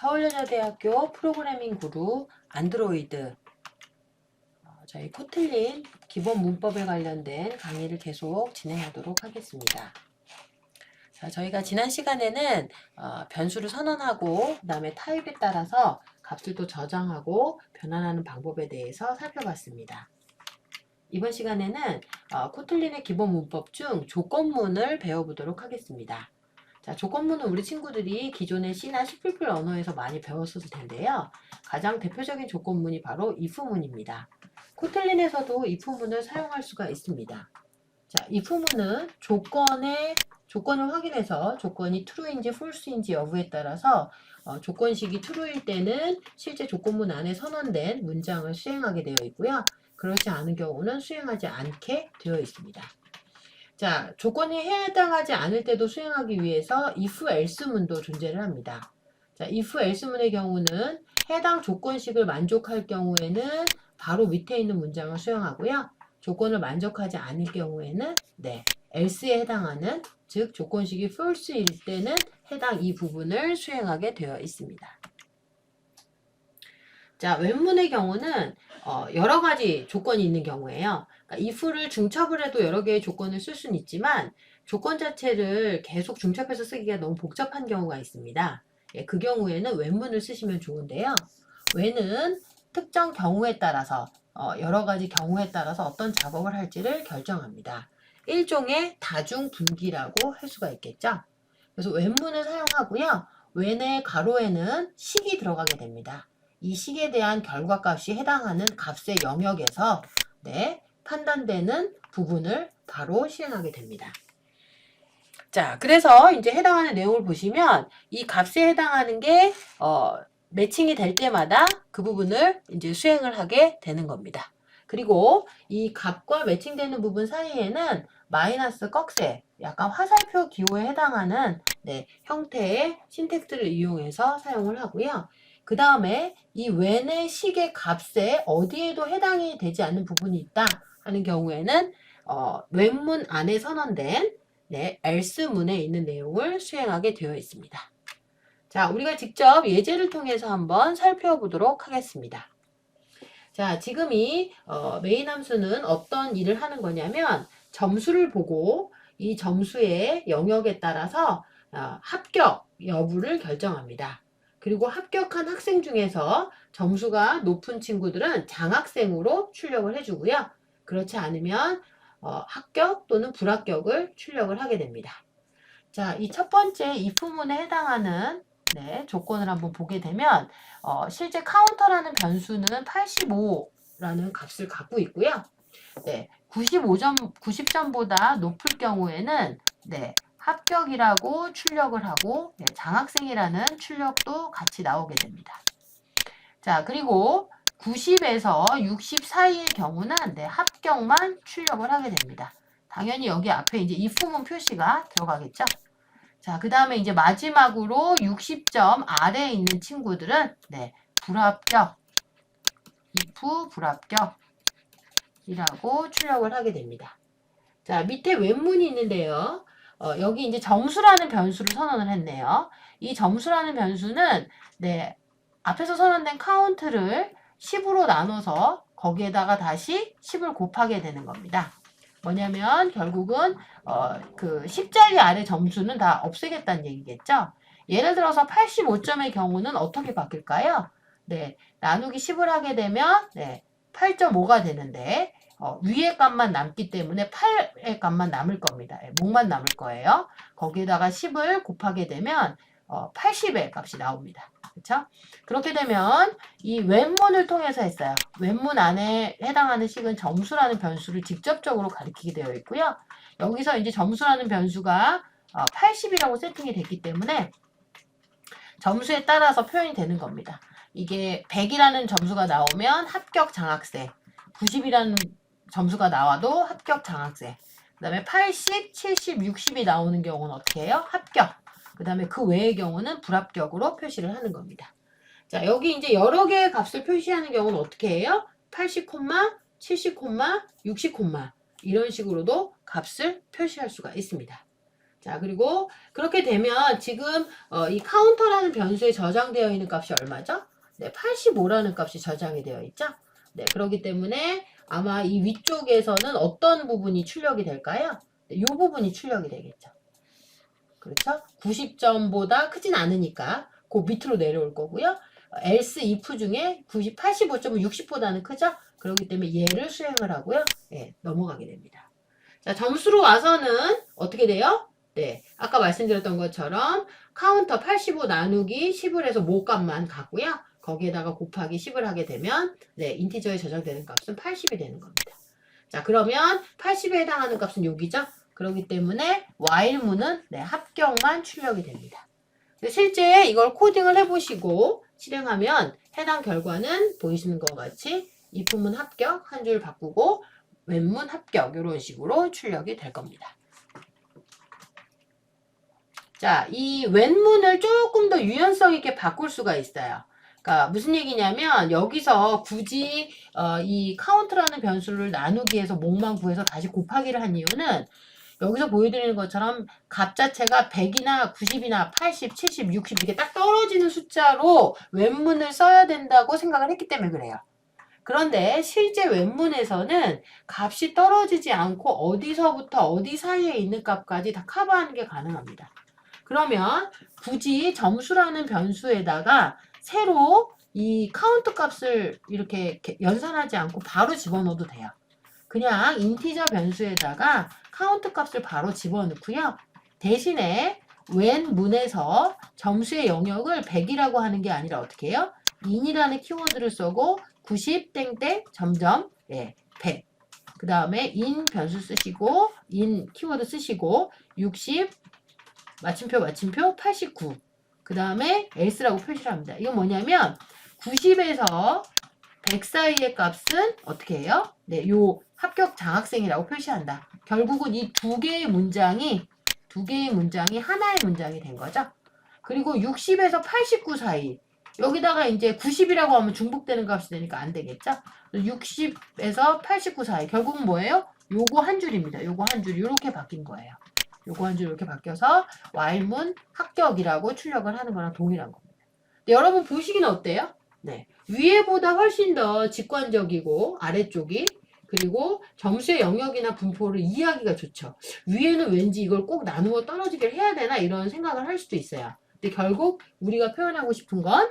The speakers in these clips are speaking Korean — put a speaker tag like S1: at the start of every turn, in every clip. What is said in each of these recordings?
S1: 서울여자대학교 프로그래밍 그룹 안드로이드 저희 코틀린 기본 문법에 관련된 강의를 계속 진행하도록 하겠습니다. 자, 저희가 지난 시간에는 변수를 선언하고 그 다음에 타입에 따라서 값을 또 저장하고 변환하는 방법에 대해서 살펴봤습니다. 이번 시간에는 코틀린의 기본 문법 중 조건문을 배워보도록 하겠습니다. 자, 조건문은 우리 친구들이 기존의 C나 C++ 언어에서 많이 배웠을 텐데요. 가장 대표적인 조건문이 바로 if문입니다. 코틀린에서도 if문을 사용할 수가 있습니다. 자, if문은 조건을 확인해서 조건이 true인지 false인지 여부에 따라서 조건식이 true일 때는 실제 조건문 안에 선언된 문장을 수행하게 되어 있고요. 그렇지 않은 경우는 수행하지 않게 되어 있습니다. 자, 조건이 해당하지 않을 때도 수행하기 위해서 if else 문도 존재를 합니다. 자, if else 문의 경우는 해당 조건식을 만족할 경우에는 바로 밑에 있는 문장을 수행하고요. 조건을 만족하지 않을 경우에는 else에 해당하는, 즉 조건식이 false일 때는 해당 이 부분을 수행하게 되어 있습니다. 자, when 경우는 여러 가지 조건이 있는 경우에요. 그러니까 if를 중첩을 해도 여러 개의 조건을 쓸 수는 있지만 조건 자체를 계속 중첩해서 쓰기가 너무 복잡한 경우가 있습니다. 그 경우에는 when문을 쓰시면 좋은데요. when은 특정 경우에 따라서 여러 가지 경우에 따라서 어떤 작업을 할지를 결정합니다. 일종의 다중분기라고 할 수가 있겠죠. 그래서 when문을 사용하고요. when의 가로에는 식이 들어가게 됩니다. 이 식에 대한 결과값이 해당하는 값의 영역에서 판단되는 부분을 바로 실행하게 됩니다. 자, 그래서 이제 해당하는 내용을 보시면 이 값에 해당하는 게 매칭이 될 때마다 그 부분을 이제 수행을 하게 되는 겁니다. 그리고 이 값과 매칭되는 부분 사이에는 마이너스 꺽쇠, 약간 화살표 기호에 해당하는 형태의 신텍스를 이용해서 사용을 하고요. 그 다음에 이 when의 식의 값에 어디에도 해당이 되지 않는 부분이 있다 하는 경우에는 when문 안에 선언된 else문에 있는 내용을 수행하게 되어 있습니다. 자, 우리가 직접 예제를 통해서 한번 살펴보도록 하겠습니다. 자, 지금 이 메인 함수는 어떤 일을 하는 거냐면 점수를 보고 이 점수의 영역에 따라서 합격 여부를 결정합니다. 그리고 합격한 학생 중에서 점수가 높은 친구들은 장학생으로 출력을 해주고요. 그렇지 않으면 합격 또는 불합격을 출력을 하게 됩니다. 자, 이 첫 번째 if문에 해당하는 조건을 한번 보게 되면 실제 카운터라는 변수는 85라는 값을 갖고 있고요. 90점보다 높을 경우에는 합격이라고 출력을 하고 장학생이라는 출력도 같이 나오게 됩니다. 자, 그리고 90에서 60 사이의 경우는 합격만 출력을 하게 됩니다. 당연히 여기 앞에 이제 if문 표시가 들어가겠죠. 자, 그 다음에 이제 마지막으로 60점 아래에 있는 친구들은 불합격, if 불합격이라고 출력을 하게 됩니다. 자, 밑에 when문이 있는데요. 여기 이제 점수라는 변수를 선언을 했네요. 이 점수라는 변수는 앞에서 선언된 카운트를 10으로 나눠서 거기에다가 다시 10을 곱하게 되는 겁니다. 뭐냐면 결국은 그 10자리 아래 점수는 다 없애겠다는 얘기겠죠. 예를 들어서 85점의 경우는 어떻게 바뀔까요? 나누기 10을 하게 되면 8.5가 되는데 위의 값만 남기 때문에 8의 값만 남을 겁니다. 목만 남을 거예요. 거기에다가 10을 곱하게 되면 80의 값이 나옵니다. 그렇죠? 그렇게 되면 이 when문을 통해서 했어요. when문 안에 해당하는 식은 점수라는 변수를 직접적으로 가리키게 되어 있고요. 여기서 이제 점수라는 변수가 80이라고 세팅이 됐기 때문에 점수에 따라서 표현이 되는 겁니다. 이게 100이라는 점수가 나오면 합격 장학생, 90이라는 점수가 나와도 합격 장학생, 그 다음에 80, 70, 60이 나오는 경우는 어떻게 해요? 합격. 그 다음에 그 외의 경우는 불합격으로 표시를 하는 겁니다. 자, 여기 이제 여러 개의 값을 표시하는 경우는 어떻게 해요? 80, 70, 60 이런 식으로도 값을 표시할 수가 있습니다. 자, 그리고 그렇게 되면 지금 이 카운터라는 변수에 저장되어 있는 값이 얼마죠? 네, 85라는 값이 저장이 되어 있죠? 네, 그렇기 때문에 아마 이 위쪽에서는 어떤 부분이 출력이 될까요? 네, 이 부분이 출력이 되겠죠. 그렇죠? 90점보다 크진 않으니까 그 밑으로 내려올 거고요. else if 중에 85점은 60보다는 크죠? 그렇기 때문에 얘를 수행을 하고요. 네, 넘어가게 됩니다. 자, 점수로 와서는 어떻게 돼요? 네, 아까 말씀드렸던 것처럼 카운터 85 나누기 10을 해서 모값만 갖고요. 거기에다가 곱하기 10을 하게 되면 네, 인티저에 저장되는 값은 80이 되는 겁니다. 자, 그러면 80에 해당하는 값은 여기죠? 그렇기 때문에 while문은 네, 합격만 출력이 됩니다. 실제 이걸 코딩을 해보시고 실행하면 해당 결과는 보이시는 것 같이 if문 합격 한 줄 바꾸고 when문 합격 이런 식으로 출력이 될 겁니다. 자, 이 when문을 조금 더 유연성 있게 바꿀 수가 있어요. 그러니까 무슨 얘기냐면 여기서 굳이 이 카운트라는 변수를 나누기 위해서 목만 구해서 다시 곱하기를 한 이유는 여기서 보여드리는 것처럼 값 자체가 100이나 90이나 80, 70, 60 이렇게 딱 떨어지는 숫자로 when문을 써야 된다고 생각을 했기 때문에 그래요. 그런데 실제 when문에서는 값이 떨어지지 않고 어디서부터 어디 사이에 있는 값까지 다 커버하는 게 가능합니다. 그러면 굳이 점수라는 변수에다가 새로 이 카운트 값을 이렇게 연산하지 않고 바로 집어넣어도 돼요. 그냥 인티저 변수에다가 카운트 값을 바로 집어넣고요. 대신에 when문에서 점수의 영역을 100이라고 하는 게 아니라 어떻게 해요? in이라는 키워드를 쓰고 90 땡땡 점점 100. 그 다음에 in 변수 쓰시고 in 키워드 쓰시고 60 마침표 89. 그 다음에 else라고 표시를 합니다. 이건 뭐냐면 90에서 100 사이의 값은 어떻게 해요? 네, 요 합격 장학생이라고 표시한다. 결국은 이 두 개의 문장이 하나의 문장이 된 거죠. 그리고 60에서 89 사이 여기다가 이제 90이라고 하면 중복되는 값이 되니까 안 되겠죠? 60에서 89 사이 결국은 뭐예요? 요거 한 줄입니다. 요거 한 줄 이렇게 바뀐 거예요. 요거 한 줄 이렇게 바뀌어서 while문 합격이라고 출력을 하는 거랑 동일한 겁니다. 네, 여러분 보시기는 어때요? 네, 위에보다 훨씬 더 직관적이고 아래쪽이 그리고 점수의 영역이나 분포를 이해하기가 좋죠. 위에는 왠지 이걸 꼭 나누어 떨어지게 해야 되나 이런 생각을 할 수도 있어요. 근데 결국 우리가 표현하고 싶은 건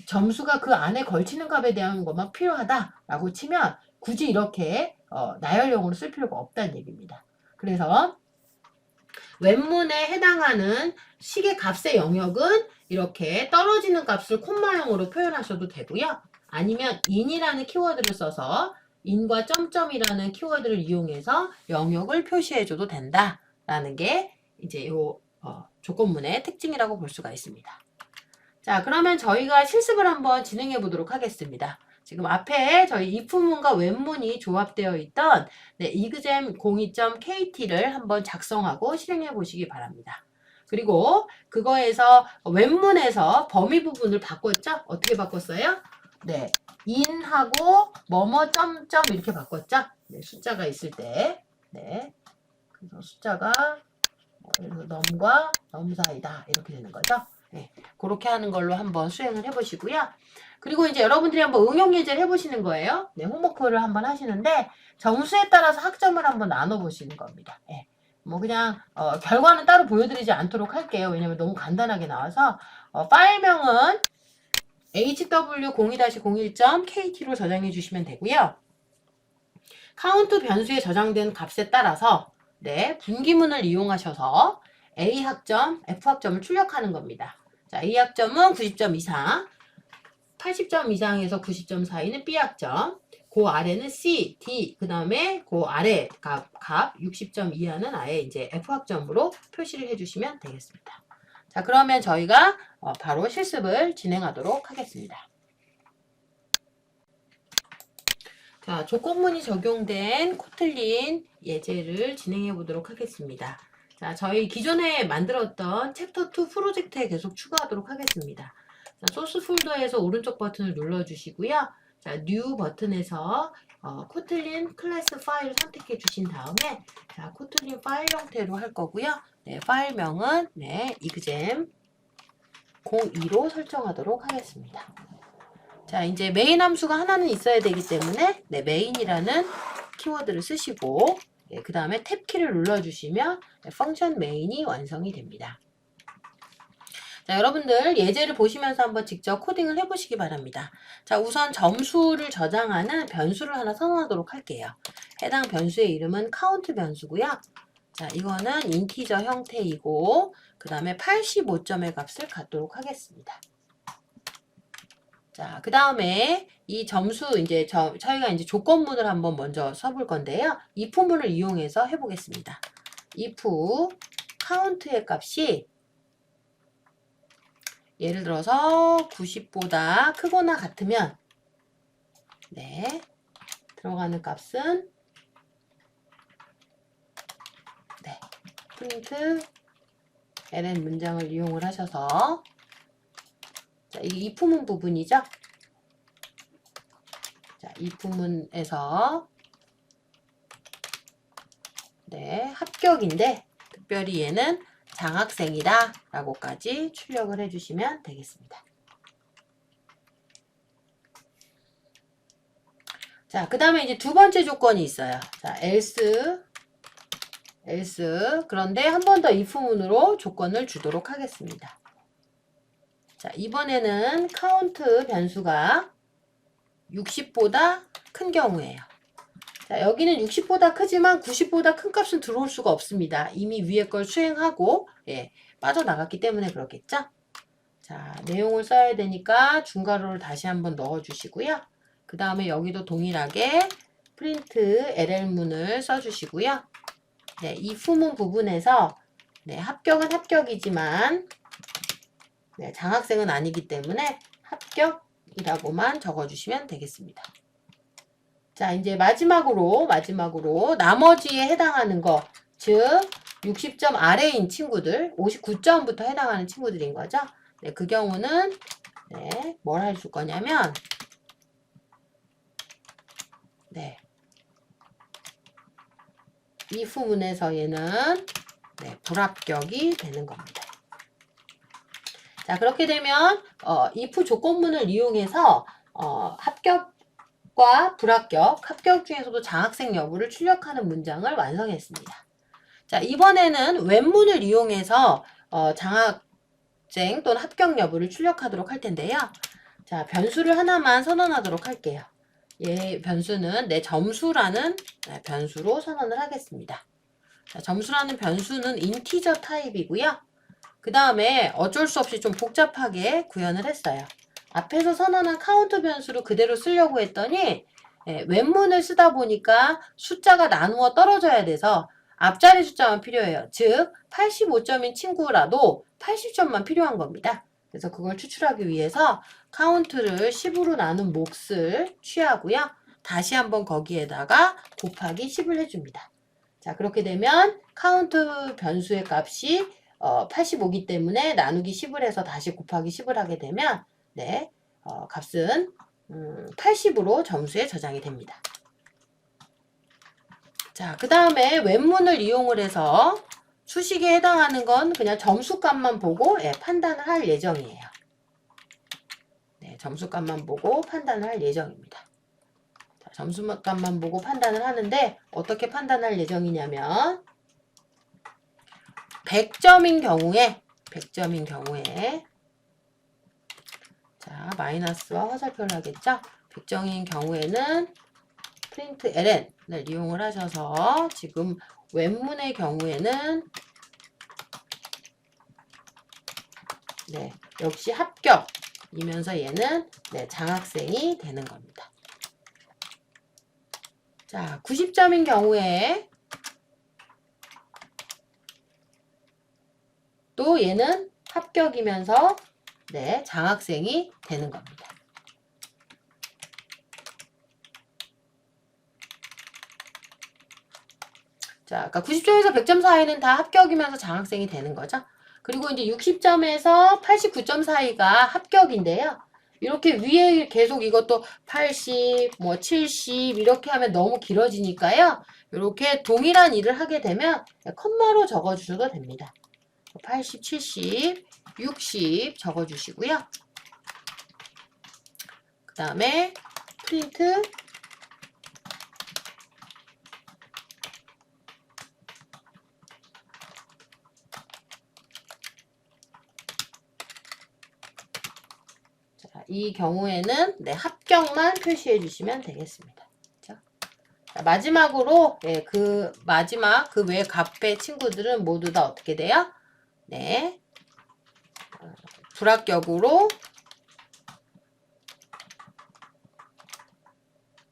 S1: 점수가 그 안에 걸치는 값에 대한 것만 필요하다라고 치면 굳이 이렇게 나열형으로 쓸 필요가 없다는 얘기입니다. 그래서 when문에 해당하는 식의 값의 영역은 이렇게 떨어지는 값을 콤마형으로 표현하셔도 되고요. 아니면 in이라는 키워드를 써서 in과 점점이라는 키워드를 이용해서 영역을 표시해줘도 된다라는 게 이제 요 조건문의 특징이라고 볼 수가 있습니다. 자, 그러면 저희가 실습을 한번 진행해 보도록 하겠습니다. 지금 앞에 저희 if문과 when문이 조합되어 있던 exam 02.kt를 한번 작성하고 실행해 보시기 바랍니다. 그리고 그거에서 when문에서 범위 부분을 바꿨죠? 어떻게 바꿨어요? 네, in하고 뭐뭐 점점 이렇게 바꿨죠? 네, 숫자가 있을 때. 네, 그래서 숫자가 넘과 넘 사이다 이렇게 되는 거죠. 네, 그렇게 하는 걸로 한번 수행을 해보시고요. 그리고 이제 여러분들이 한번 응용 예제를 해보시는 거예요. 네, 홈워크를 한번 하시는데 점수에 따라서 학점을 한번 나눠보시는 겁니다. 네, 뭐 그냥 결과는 따로 보여드리지 않도록 할게요. 왜냐면 너무 간단하게 나와서 파일명은 hw02-01.kt로 저장해 주시면 되고요. 카운트 변수에 저장된 값에 따라서 네, 분기문을 이용하셔서 A학점, F학점을 출력하는 겁니다. 자, A학점은 90점 이상, 80점 이상에서 90점 사이는 B학점, 그 아래는 C, D, 그 다음에 그 아래 값 60점 이하는 아예 이제 F학점으로 표시를 해주시면 되겠습니다. 자, 그러면 저희가 바로 실습을 진행하도록 하겠습니다. 자, 조건문이 적용된 코틀린 예제를 진행해 보도록 하겠습니다. 자, 저희 기존에 만들었던 챕터 2 프로젝트에 계속 추가하도록 하겠습니다. 자, 소스 폴더에서 오른쪽 버튼을 눌러주시고요. 자, 뉴 버튼에서 코틀린 클래스 파일을 선택해 주신 다음에 자, 코틀린 파일 형태로 할 거고요. 네, 파일명은 네, exam 02로 설정하도록 하겠습니다. 자, 이제 메인 함수가 하나는 있어야 되기 때문에 네, 메인이라는 키워드를 쓰시고 네, 그 다음에 탭키를 눌러주시면 네, 펑션 메인이 완성이 됩니다. 자, 여러분들 예제를 보시면서 한번 직접 코딩을 해보시기 바랍니다. 자, 우선 점수를 저장하는 변수를 하나 선언하도록 할게요. 해당 변수의 이름은 count 변수고요. 자, 이거는 인티저 형태이고 그 다음에 85점의 값을 갖도록 하겠습니다. 자, 그 다음에 이 점수 이제 저희가 이제 조건문을 한번 먼저 써볼 건데요. if문을 이용해서 해보겠습니다. if count의 값이 예를 들어서 90보다 크거나 같으면 네, 들어가는 값은 네, 프린트 ln 문장을 이용을 하셔서 자, 이 if문 부분이죠. 자, if문에서 네, 합격인데 특별히 얘는 장학생이다 라고까지 출력을 해주시면 되겠습니다. 자, 그 다음에 이제 두 번째 조건이 있어요. 자, else 그런데 한 번 더 if문으로 조건을 주도록 하겠습니다. 자, 이번에는 count 변수가 60보다 큰 경우예요. 자, 여기는 60보다 크지만 90보다 큰 값은 들어올 수가 없습니다. 이미 위에 걸 수행하고 예, 빠져나갔기 때문에 그렇겠죠? 자, 내용을 써야 되니까 중괄호를 다시 한번 넣어주시고요. 그 다음에 여기도 동일하게 프린트 LL문을 써주시고요. 네, 이 if문 부분에서 네, 합격은 합격이지만 네, 장학생은 아니기 때문에 합격이라고만 적어주시면 되겠습니다. 자, 이제 마지막으로 나머지에 해당하는 거, 즉 60점 아래인 친구들, 59점부터 해당하는 친구들인 거죠. 네, 그 경우는 네, 뭘 해줄 거냐면 네, if문에서 얘는 네, 불합격이 되는 겁니다. 자, 그렇게 되면 if 조건문을 이용해서 합격과 불합격, 합격 중에서도 장학생 여부를 출력하는 문장을 완성했습니다. 자, 이번에는 웹문을 이용해서 장학생 또는 합격 여부를 출력하도록 할 텐데요. 자, 변수를 하나만 선언하도록 할게요. 얘 변수는 내 점수라는 변수로 선언을 하겠습니다. 자, 점수라는 변수는 인티저 타입이고요. 그 다음에 어쩔 수 없이 좀 복잡하게 구현을 했어요. 앞에서 선언한 카운트 변수를 그대로 쓰려고 했더니 웹문을 쓰다 보니까 숫자가 나누어 떨어져야 돼서 앞자리 숫자만 필요해요. 즉 85점인 친구라도 80점만 필요한 겁니다. 그래서 그걸 추출하기 위해서 카운트를 10으로 나눈 몫을 취하고요. 다시 한번 거기에다가 곱하기 10을 해줍니다. 자, 그렇게 되면 카운트 변수의 값이 85이기 때문에 나누기 10을 해서 다시 곱하기 10을 하게 되면 네, 값은 80으로 점수에 저장이 됩니다. 자, 그 다음에 웹문을 이용을 해서 수식에 해당하는 건 그냥 점수값만 보고 판단을 할 예정이에요. 네, 점수값만 보고 판단을 할 예정입니다. 자, 점수값만 보고 판단을 하는데 어떻게 판단할 예정이냐면 100점인 경우에 자, 마이너스와 화살표를 하겠죠? 100점인 경우에는 프린트 ln을 이용을 하셔서 지금 웹문의 경우에는 네, 역시 합격이면서 얘는 네, 장학생이 되는 겁니다. 자, 90점인 경우에 또 얘는 합격이면서 네, 장학생이 되는 겁니다. 자, 아까 90점에서 100점 사이는 다 합격이면서 장학생이 되는 거죠. 그리고 이제 60점에서 89점 사이가 합격인데요. 이렇게 위에 계속 이것도 80, 뭐 70 이렇게 하면 너무 길어지니까요. 이렇게 동일한 일을 하게 되면 컴마로 적어주셔도 됩니다. 80, 70, 60 적어주시고요. 그 다음에 프린트. 자, 이 경우에는 네, 합격만 표시해 주시면 되겠습니다. 자, 마지막으로 네, 그 마지막 그 외 값의 친구들은 모두 다 어떻게 돼요? 네, 불합격으로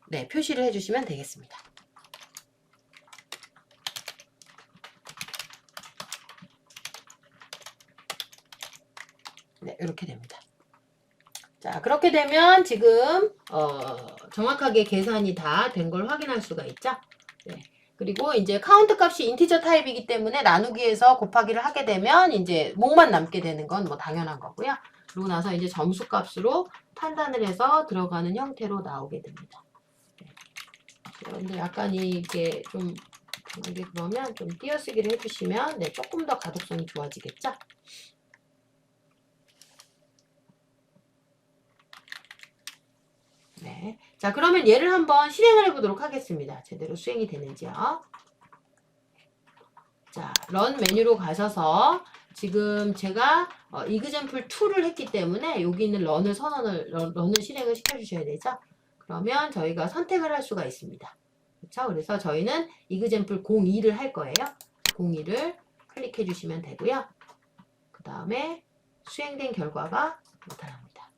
S1: 네, 표시를 해주시면 되겠습니다. 네, 이렇게 됩니다. 자, 그렇게 되면 지금 정확하게 계산이 다 된 걸 확인할 수가 있죠. 네. 그리고 이제 카운트 값이 인티저 타입이기 때문에 나누기에서 곱하기를 하게 되면 이제 목만 남게 되는 건 뭐 당연한 거고요. 그러고 나서 이제 점수 값으로 판단을 해서 들어가는 형태로 나오게 됩니다. 근데 약간 이게 좀 이게 그러면 좀 띄어쓰기를 해주시면 네, 조금 더 가독성이 좋아지겠죠? 네. 자, 그러면 얘를 한번 실행을 해보도록 하겠습니다. 제대로 수행이 되는지요. 자, 런 메뉴로 가셔서 지금 제가 이그젠플 2를 했기 때문에 여기 있는 런을 런을 실행을 시켜주셔야 되죠. 그러면 저희가 선택을 할 수가 있습니다. 그렇죠? 그래서 저희는 이그젠플 02를 할 거예요. 02를 클릭해 주시면 되고요. 그 다음에 수행된 결과가 나타납니다.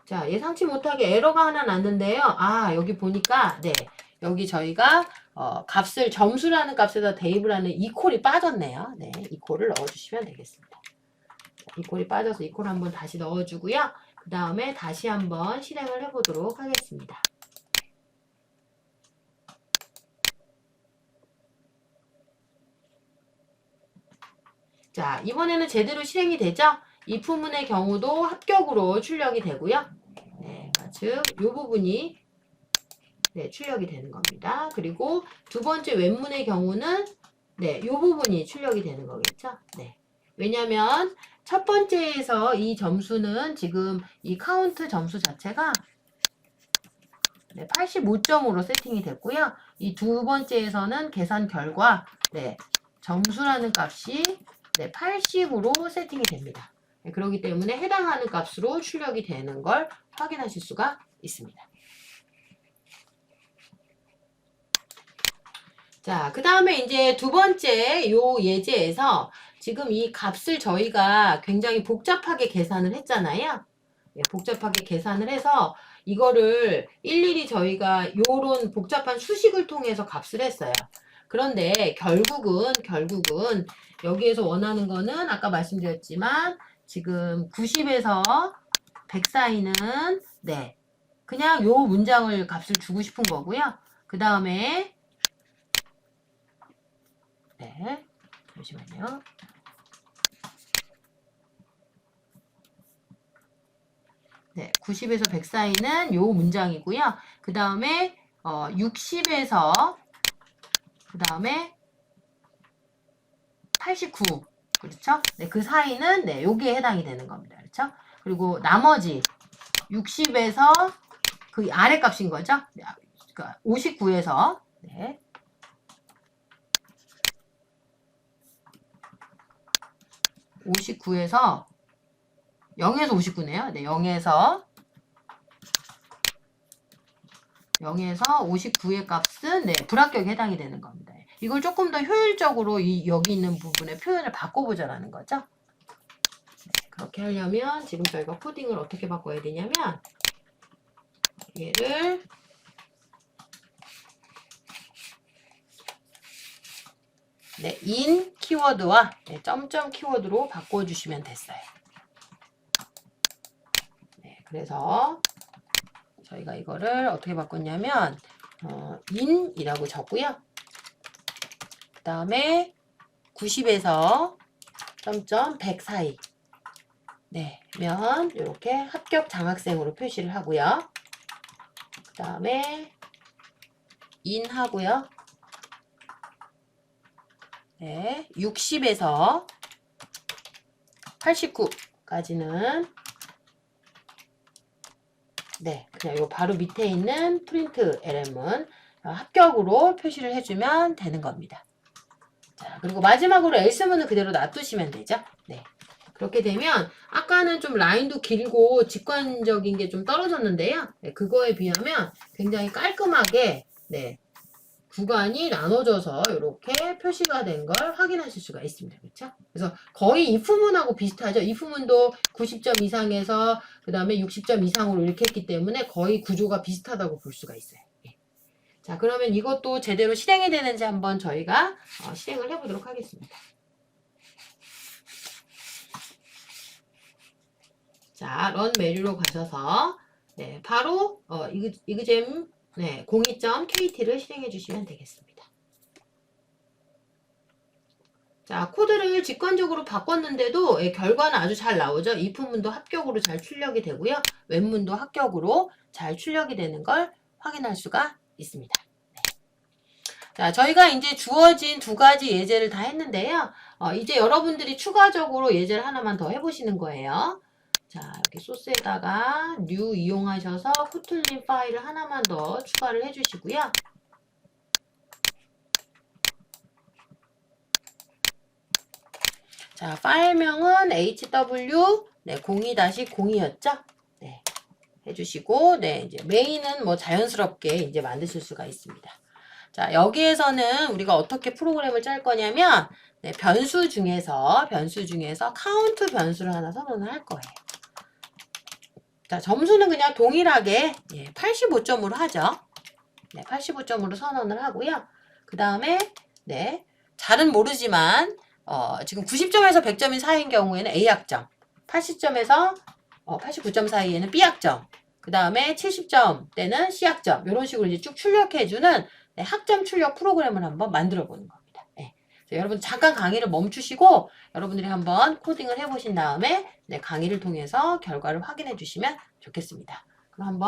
S1: 자, 예상치 못하게 에러가 하나 났는데요. 아, 여기 보니까 네, 여기 저희가 값을 점수라는 값에다 대입을 하는 이퀄이 빠졌네요. 네, 이퀄을 넣어주시면 되겠습니다. 이퀄이 빠져서 이퀄 한번 다시 넣어주고요. 그 다음에 다시 한번 실행을 해보도록 하겠습니다. 자, 이번에는 제대로 실행이 되죠? 이 부분의 경우도 합격으로 출력이 되고요. 네, 즉, 이 부분이 네, 출력이 되는 겁니다. 그리고 두 번째 웹문의 경우는 네, 이 부분이 출력이 되는 거겠죠? 네. 왜냐면 첫 번째에서 이 점수는 지금 이 카운트 점수 자체가 네, 85점으로 세팅이 됐고요. 이 두 번째에서는 계산 결과 네, 점수라는 값이 네, 80으로 세팅이 됩니다. 네, 그렇기 때문에 해당하는 값으로 출력이 되는 걸 확인하실 수가 있습니다. 자, 그 다음에 이제 두 번째 요 예제에서 지금 이 값을 저희가 굉장히 복잡하게 계산을 했잖아요. 네, 복잡하게 계산을 해서 이거를 일일이 저희가 요런 복잡한 수식을 통해서 값을 했어요. 그런데 결국은 여기에서 원하는 거는 아까 말씀드렸지만 지금 90에서 100 사이는 네, 그냥 요 문장을 값을 주고 싶은 거고요. 그 다음에 네, 잠시만요. 네, 90에서 100 사이는 요 문장이고요. 그 다음에 60에서 그 다음에 89 그렇죠? 네, 그 사이는 네, 요게 해당이 되는 겁니다. 그렇죠? 그리고 나머지 60에서 그 아래 값인 거죠? 네, 그러니까 59에서 네. 59에서 0에서 59네요. 네, 0에서 59의 값은 네, 불합격에 해당이 되는 겁니다. 이걸 조금 더 효율적으로 여기 있는 부분에 표현을 바꿔보자라는 거죠. 네, 그렇게 하려면 지금 저희가 코딩을 어떻게 바꿔야 되냐면 얘를 네, in 키워드와 네, 점점 키워드로 바꿔주시면 됐어요. 네, 그래서 저희가 이거를 어떻게 바꿨냐면 in이라고 적고요. 그 다음에 90에서 점점 100 사이. 네, 면 이렇게 합격 장학생으로 표시를 하고요. 그 다음에 인 하고요. 네, 60에서 89까지는 네, 그냥 요 바로 밑에 있는 프린트 LM은 합격으로 표시를 해주면 되는 겁니다. 자, 그리고 마지막으로 엘스문은 그대로 놔두시면 되죠. 네. 그렇게 되면 아까는 좀 라인도 길고 직관적인 게 좀 떨어졌는데요. 네, 그거에 비하면 굉장히 깔끔하게 네, 구간이 나눠져서 이렇게 표시가 된 걸 확인하실 수가 있습니다. 그렇죠? 그래서 거의 if문하고 비슷하죠. if문도 90점 이상에서 그 다음에 60점 이상으로 이렇게 했기 때문에 거의 구조가 비슷하다고 볼 수가 있어요. 예. 자, 그러면 이것도 제대로 실행이 되는지 한번 저희가 실행을 해보도록 하겠습니다. 자, 런 메뉴로 가셔서 네, 바로 이그잼 네, 02.kt를 실행해 주시면 되겠습니다. 자, 코드를 직관적으로 바꿨는데도 결과는 아주 잘 나오죠. if문도 합격으로 잘 출력이 되고요. 웹문도 합격으로 잘 출력이 되는 걸 확인할 수가 있습니다. 네. 자, 저희가 이제 주어진 두 가지 예제를 다 했는데요. 이제 여러분들이 추가적으로 예제를 하나만 더 해보시는 거예요. 자, 이렇게 소스에다가 new 이용하셔서 코틀린 파일을 하나만 더 추가를 해주시고요. 자, 파일명은 hw 02-02였죠? 네. 해주시고, 네, 이제 메인은 뭐 자연스럽게 이제 만드실 수가 있습니다. 자, 여기에서는 우리가 어떻게 프로그램을 짤 거냐면, 네, 변수 중에서 카운트 변수를 하나 선언을 할 거예요. 자, 점수는 그냥 동일하게 85점으로 하죠. 네, 85점으로 선언을 하고요. 그 다음에 네, 잘은 모르지만 지금 90점에서 100점인 사이인 경우에는 A학점, 80점에서 89점 사이에는 B학점, 그 다음에 70점 때는 C학점, 이런 식으로 이제 쭉 출력해주는 네, 학점 출력 프로그램을 한번 만들어 보는 겁니다. 네. 여러분 잠깐 강의를 멈추시고 여러분들이 한번 코딩을 해보신 다음에 네, 강의를 통해서 결과를 확인해 주시면 좋겠습니다. 그럼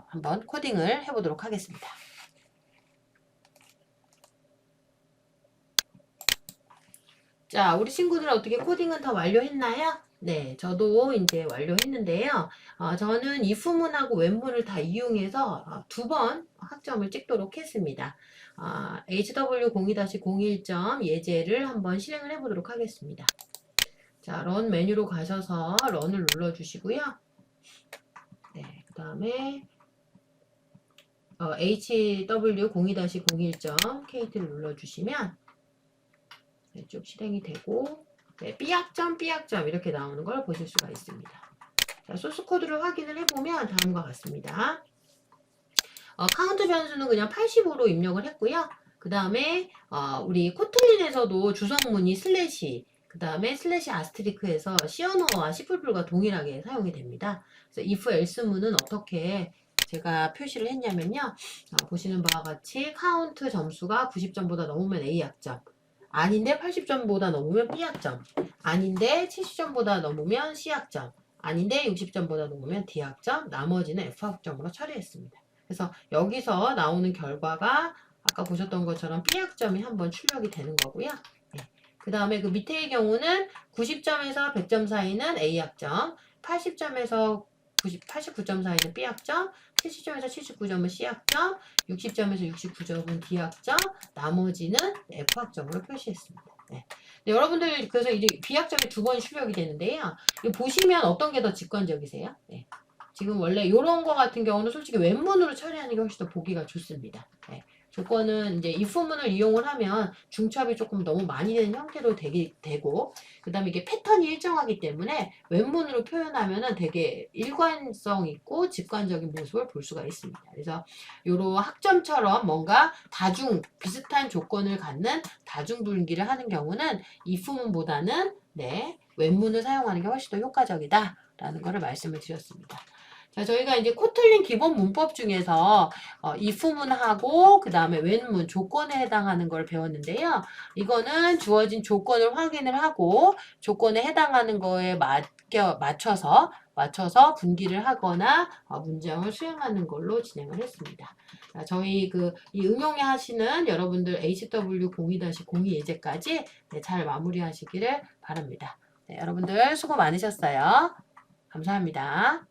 S1: 한번 코딩을 해보도록 하겠습니다. 자, 우리 친구들 어떻게 코딩은 다 완료했나요? 네, 저도 이제 완료했는데요. 저는 if문하고 web문을 다 이용해서 두 번 학점을 찍도록 했습니다. hw02-01점 예제를 한번 실행을 해보도록 하겠습니다. 자, 런 메뉴로 가셔서 런을 눌러주시고요. 네, 그 다음에 hw02-01.kt를 눌러주시면 네, 쭉 실행이 되고 네, B학점, B학점 이렇게 나오는 걸 보실 수가 있습니다. 자, 소스 코드를 확인을 해보면 다음과 같습니다. 카운트 변수는 그냥 80으로 입력을 했고요. 그 다음에 우리 코틀린에서도 주성문이 슬래시, 그 다음에 슬래시 아스트리크에서 C 언어와 C++과 동일하게 사용이 됩니다. 그래서 if else문은 어떻게 제가 표시를 했냐면요. 보시는 바와 같이 카운트 점수가 90점보다 넘으면 A학점, 아닌데 80점보다 넘으면 B학점, 아닌데 70점보다 넘으면 C학점, 아닌데 60점보다 넘으면 D학점, 나머지는 F학점으로 처리했습니다. 그래서 여기서 나오는 결과가 아까 보셨던 것처럼 B학점이 한번 출력이 되는 거고요. 네. 그 다음에 그 밑에의 경우는 90점에서 100점 사이는 A학점, 80점에서 89점 사이는 B학점, 70점에서 79점은 C학점, 60점에서 69점은 D학점, 나머지는 F학점으로 표시했습니다. 네. 네, 여러분들 그래서 이제 B학점이 두 번 출력이 되는데요. 이거 보시면 어떤 게 더 직관적이세요? 네. 지금 원래 이런 거 같은 경우는 솔직히 웹문으로 처리하는 게 훨씬 더 보기가 좋습니다. 네. 조건은 이제 if문을 이용을 하면 중첩이 조금 너무 많이 되는 형태로 되고 그 다음에 이게 패턴이 일정하기 때문에 웹문으로 표현하면은 되게 일관성 있고 직관적인 모습을 볼 수가 있습니다. 그래서 요런 학점처럼 뭔가 비슷한 조건을 갖는 다중분기를 하는 경우는 if문보다는 네, 웹문을 사용하는 게 훨씬 더 효과적이다 라는 것을 말씀을 드렸습니다. 자, 저희가 이제 코틀린 기본 문법 중에서 if문하고 그 다음에 when문 조건에 해당하는 걸 배웠는데요. 이거는 주어진 조건을 확인을 하고 조건에 해당하는 거에 맞춰서 분기를 하거나 문장을 수행하는 걸로 진행을 했습니다. 자, 저희 이 응용해 하시는 여러분들 HW02-02 예제까지 네, 잘 마무리하시기를 바랍니다. 네, 여러분들 수고 많으셨어요. 감사합니다.